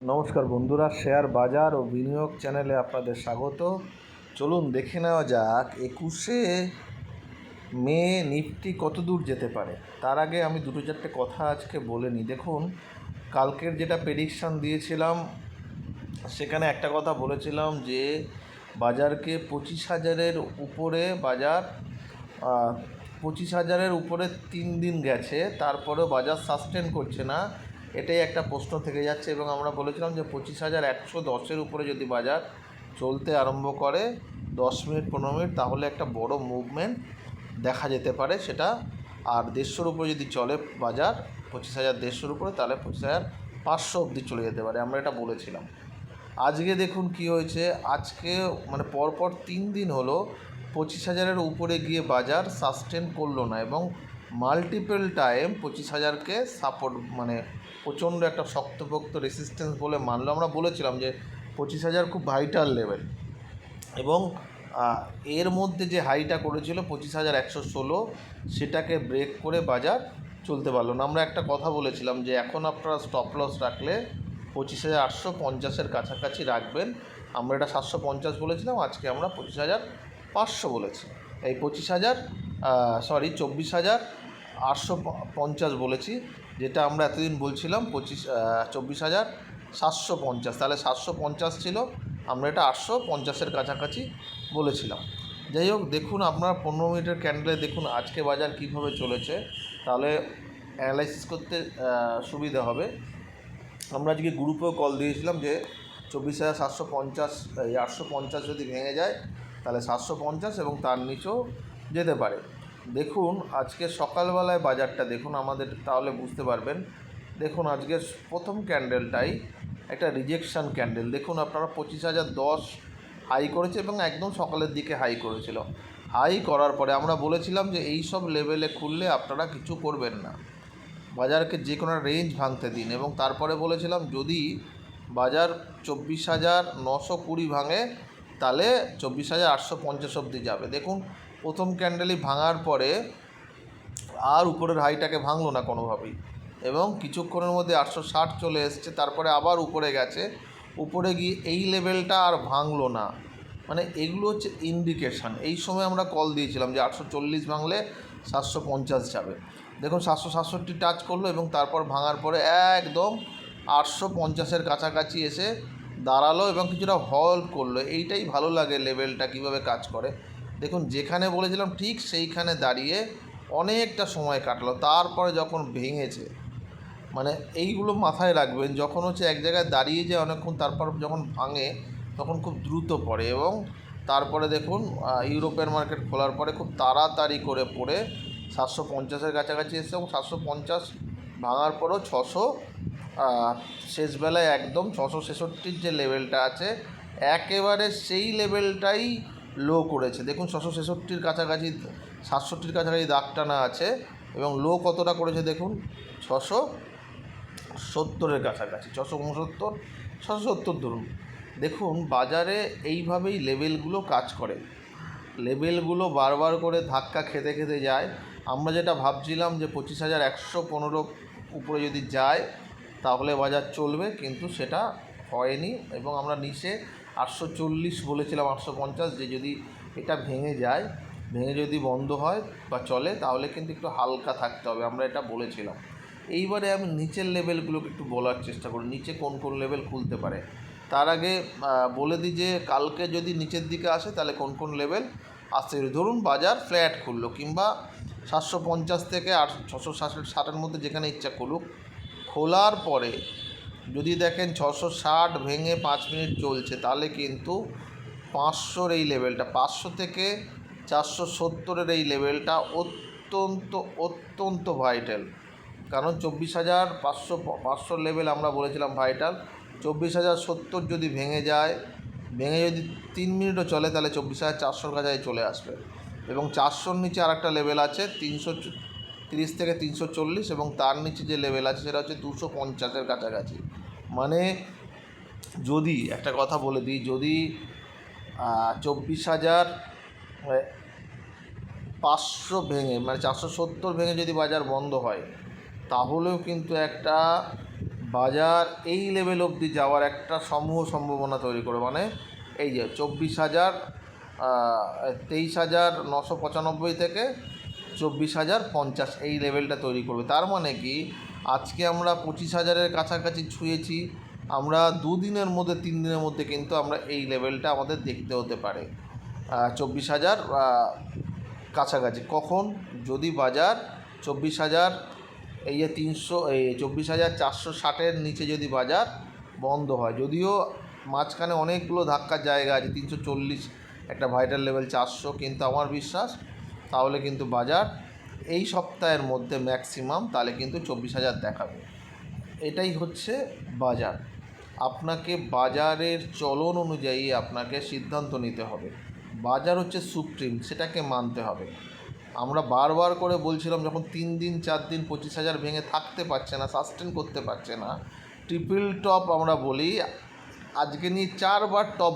নমস্কার বন্ধুরা, শেয়ার বাজার ও বিনিয়োগ চ্যানেলে আপনাদের স্বাগত। চলুন দেখে নেওয়া যাক 21শে মে নিফটি কত দূর যেতে পারে। তার আগে আমি দুটো চারটে কথা আজকে বলে নিই। দেখুন, কালকের যেটা প্রেডিকশান দিয়েছিলাম সেখানে একটা কথা বলেছিলাম যে বাজারকে 25,000-এর উপরে বাজার 25,000-এর উপরে 3 দিন গেছে, তারপরেও বাজার সাস্টেন করছে না, এটাই একটা প্রশ্ন থেকে যাচ্ছে। এবং আমরা বলেছিলাম যে 25,110-এর উপরে যদি বাজার চলতে আরম্ভ করে 10 মিনিট 15 মিনিট, তাহলে একটা বড় মুভমেন্ট দেখা যেতে পারে সেটা। আর 150-র উপরে যদি চলে বাজার 25,150-র উপরে, তাহলে 25,500 অবধি চলে যেতে পারে, আমরা এটা বলেছিলাম। আজকে দেখুন কি হয়েছে। আজকে মানে পরপর 3 দিন হলো 25,000-এর উপরে গিয়ে বাজার সাস্টেন করলো না এবং মাল্টিপল টাইম 25,000-কে সাপোর্ট মানে প্রচণ্ড একটা শক্তপোক্ত রেসিস্ট্যান্স বলে মানলো। আমরা বলেছিলাম যে 25,000 খুব ভাইটাল লেভেল, এবং এর মধ্যে যে হাইটা করেছিল 25,116, সেটাকে ব্রেক করে বাজার চলতে পারলো না। আমরা একটা কথা বলেছিলাম যে এখন আপনারা স্টপ লস রাখলে 25,850-এর কাছাকাছি রাখবেন। আমরা এটা 750 বলেছিলাম, আজকে আমরা 25,500 বলেছি। এই 24,850 বলেছি, যেটা আমরা এতদিন বলছিলাম 24,750। তাহলে 750 ছিল, আমরা এটা 850-এর কাছাকাছি বলেছিলাম। যাই হোক, দেখুন আপনার 15 মিনিটের ক্যান্ডেলে দেখুন আজকে বাজার কীভাবে চলেছে, তাহলে অ্যানালাইসিস করতে সুবিধা হবে। আমরা আজকে গ্রুপেও কল দিয়েছিলাম যে 24,750 850 যদি ভেঙে যায় তাহলে 750 এবং তার নিচেও যেতে পারে। দেখুন আজকে সকালবেলায় বাজারটা দেখুন আমাদের, তাহলে বুঝতে পারবেন। দেখুন আজকের প্রথম ক্যান্ডেলটাই একটা রিজেকশান ক্যান্ডেল। দেখুন আপনারা 25,010 হাই করেছে এবং একদম সকালের দিকে হাই করেছিল। হাই করার পরে আমরা বলেছিলাম যে এই সব লেভেলে খুললে আপনারা কিছু করবেন না, বাজারকে যে কোনো রেঞ্জ ভাঙতে দিন। এবং তারপরে বলেছিলাম যদি বাজার 24,920 ভাঙে তাহলে 24,850 অবধি যাবে। দেখুন প্রথম ক্যান্ডেলই ভাঙার পরে আর উপরের হাইটাকে ভাঙলো না কোনোভাবেই, এবং কিছুক্ষণের মধ্যে 860 চলে এসছে, তারপরে আবার উপরে গেছে, উপরে গিয়ে এই লেভেলটা আর ভাঙলো না। মানে এগুলো হচ্ছে ইন্ডিকেশান। এই সময় আমরা কল দিয়েছিলাম যে 840 ভাঙলে 750 যাবে। দেখুন 767 টাচ করলো এবং তারপর ভাঙার পরে একদম 850-এর কাছাকাছি এসে দাঁড়ালো এবং কিছুটা হল্ড করলো। এইটাই ভালো লাগে লেভেলটা কীভাবে কাজ করে। দেখুন যেখানে বলেছিলাম ঠিক সেইখানে দাঁড়িয়ে অনেকটা সময় কাটলো, তারপরে যখন ভেঙেছে, মানে এইগুলো মাথায় রাখবেন, যখন হচ্ছে এক জায়গায় দাঁড়িয়ে যায় অনেকক্ষণ, তারপর যখন ভাঙে তখন খুব দ্রুত পড়ে। এবং তারপরে দেখুন ইউরোপের মার্কেট খোলার পরে খুব তাড়াতাড়ি করে পড়ে 750-এর কাছাকাছি এসছে, এবং 750 ভাঙার পরেও 600 শেষবেলায় একদম 666-র যে লেভেলটা আছে একেবারে সেই লেভেলটাই লো করেছে। দেখুন 666-র কাছাকাছি 67-র কাছাকাছি দাগ টানা আছে, এবং লো কতটা করেছে দেখুন 670-এর কাছাকাছি, 669 670 ধরুন। দেখুন বাজারে এইভাবেই লেভেলগুলো কাজ করে, লেভেলগুলো বারবার করে ধাক্কা খেতে খেতে যায়। আমরা যেটা ভাবছিলাম যে 25,115 উপরে যদি যায় তাহলে বাজার চলবে, কিন্তু সেটা হয়নি। এবং আমরা নিচে 840 বলেছিলাম, 850, যে যদি এটা ভেঙে যায়, ভেঙে যদি বন্ধ হয় বা চলে তাহলে কিন্তু একটু হালকা থাকতে হবে, আমরা এটা বলেছিলাম। এইবারে আমি নিচের লেভেলগুলোকে একটু বলার চেষ্টা করি, নিচে কোন কোন লেভেল খুলতে পারে। তার আগে বলে দিই যে কালকে যদি নিচের দিকে আসে তাহলে কোন কোন লেভেল আসতে পারে। ধরুন বাজার ফ্ল্যাট খুললো, কিংবা 750 থেকে 660-এর মধ্যে যেখানে ইচ্ছা খুলুক, খোলার পরে যদি দেখেন 660 ভেঙে 5 মিনিট চলছে, তাহলে কিন্তু 500-র এই লেভেলটা, 500 থেকে 470-এর এই লেভেলটা অত্যন্ত অত্যন্ত ভাইটাল। কারণ 24,500 লেভেল আমরা বলেছিলাম ভাইটাল। 24,070 যদি ভেঙে যায়, ভেঙে যদি 3 মিনিটও চলে, তাহলে 24,400-র কাছাকাছি চলে আসবে। এবং 400-র নিচে আর একটা লেভেল আছে 330 থেকে 340, এবং তার নিচে যে লেভেল আছে সেটা হচ্ছে 250-এর কাছাকাছি। মানে যদি একটা কথা বলে দিই, যদি 24,500 ভেঙে মানে 470 ভেঙে যদি বাজার বন্ধ হয়, তাহলেও কিন্তু একটা বাজার এই লেভেল অবধি যাওয়ার একটা সম্ভাবনা তৈরি করে, মানে এই যে 23,995 থেকে 24,050 এই লেভেলটা তৈরি করবে। তার মানে কি আজকে আমরা 25,000-এর কাছাকাছি ছুঁয়েছি, আমরা 2 দিনের মধ্যে 3 দিনের মধ্যে কিন্তু আমরা এই লেভেলটা আমাদের দেখতে হতে পারে 24,000 কাছাকাছি। কখন? যদি বাজার 24,000 এই যে 24,460-এর নিচে যদি বাজার বন্ধ হয়, যদিও মাঝখানে অনেকগুলো ধাক্কার জায়গা আছে, 340 একটা ভাইটাল লেভেল, 400, কিন্তু আমার বিশ্বাস তাহলে কিন্তু বাজার এই সপ্তাহের মধ্যে ম্যাক্সিমাম তাহলে কিন্তু 24,000 দেখাবে। এটাই হচ্ছে বাজার। আপনাকে বাজারের চলন অনুযায়ী আপনাকে সিদ্ধান্ত নিতে হবে। বাজার হচ্ছে সুপ্রিম, সেটাকে মানতে হবে। আমরা বারবার করে বলছিলাম যখন 3 দিন 4 দিন 25,000 ভেঙে থাকতে পারছে না, সাস্টেন করতে পারছে না, ট্রিপল টপ আমরা বলি, আজকে নিয়ে 4বার টপ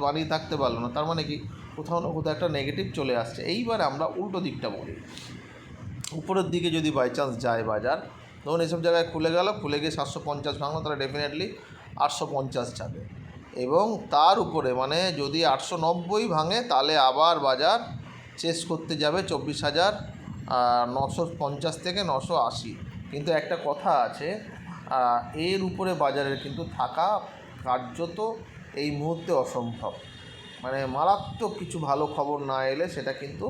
বানিয়ে থাকতে পারলো না, তার মানে কি কোথাও না কোথাও একটা নেগেটিভ চলে আসছে। এইবার আমরা উল্টো দিকটা বলি, উপরের দিকে যদি বাই চান্স যায় বাজার, ধরুন এইসব জায়গায় খুলে গিয়ে 750 ভাঙলো, তাহলে ডেফিনেটলি 850 যাবে, এবং তার উপরে মানে যদি 890 ভাঙে তাহলে আবার বাজার চেস করতে যাবে 24,950 থেকে 980। কিন্তু একটা কথা আছে, এর উপরে বাজারের কিন্তু থাকা কার্যত এই মুহূর্তে অসম্ভব, মানে মারাত্মক কিছু ভালো খবর না এলে সেটা কিন্তু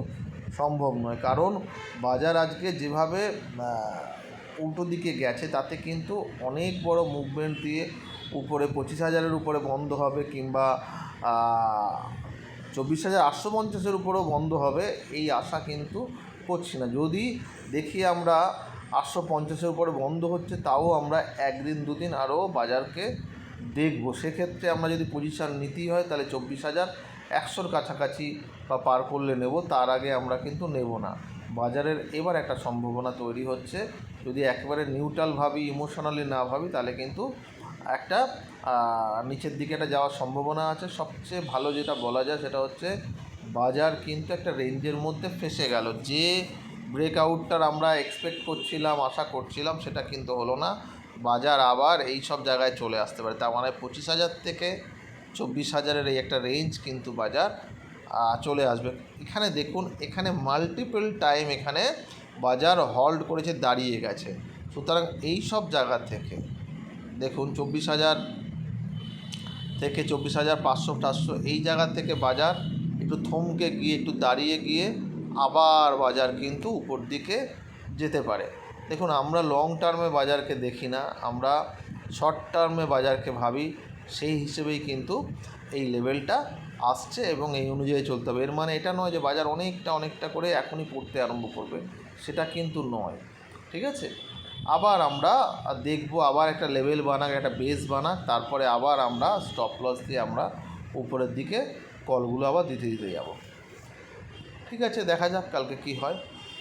সম্ভব নয়। কারণ বাজার আজকে যেভাবে উল্টো দিকে গেছে তাতে কিন্তু অনেক বড় মুভমেন্ট দিয়ে উপরে 25,000-এর উপরে বন্ধ হবে, কিংবা 24,850-এর উপরেও বন্ধ হবে এই আশা কিন্তু করছি না। যদি দেখি আমরা 850-এর উপরে বন্ধ হচ্ছে, তাও আমরা 1 দিন 2 দিন আরও বাজারকে দেখব। সেক্ষেত্রে আমরা যদি পজিশান নিতেই হয় তাহলে 24,100-র কাছাকাছি বা পার করলে নেব, তার আগে আমরা কিন্তু নেব না। বাজারের এবার একটা সম্ভাবনা তৈরি হচ্ছে, যদি একেবারে নিউট্রাল ভাবি, ইমোশনালি না ভাবি, তাহলে কিন্তু একটা নিচের দিকে একটা যাওয়ার সম্ভাবনা আছে। সবচেয়ে ভালো যেটা বলা যায় সেটা হচ্ছে বাজার কিন্তু একটা রেঞ্জের মধ্যে ফেঁসে গেল। যে ব্রেকআউটটার আমরা এক্সপেক্ট করছিলাম, আশা করছিলাম, সেটা কিন্তু হলো না। বাজার আবার এই সব জায়গায় চলে আসতে পারে, তার মানে 25,000 থেকে 24,000-এর এই একটা রেঞ্জ কিন্তু বাজার চলে আসবে। এখানে দেখুন, এখানে মাল্টিপল টাইম এখানে বাজার হল্ড করেছে, দাঁড়িয়ে গেছে। সুতরাং এই সব জায়গা থেকে দেখুন 24,000 থেকে 24,500 এই জায়গা থেকে বাজার একটু থমকে গিয়ে, একটু দাঁড়িয়ে গিয়ে আবার বাজার কিন্তু উপর দিকে যেতে পারে। দেখুন, আমরা লং টার্মে বাজারকে দেখি না, আমরা শর্ট টার্মে বাজারকে ভাবি, সেই হিসেবেই কিন্তু এই লেভেলটা আসছে এবং এই অনুযায়ী চলতে হবে। এর মানে এটা নয় যে বাজার অনেকটা করে এখনই পড়তে আরম্ভ করবে, সেটা কিন্তু নয়। ঠিক আছে, আবার আমরা দেখব, আবার একটা লেভেল বানাক, একটা বেস বানাক, তারপরে আবার আমরা স্টপ লস দিয়ে আমরা উপরের দিকে কলগুলো আবার দিতে যাব। ঠিক আছে, দেখা যাক কালকে কি হয়।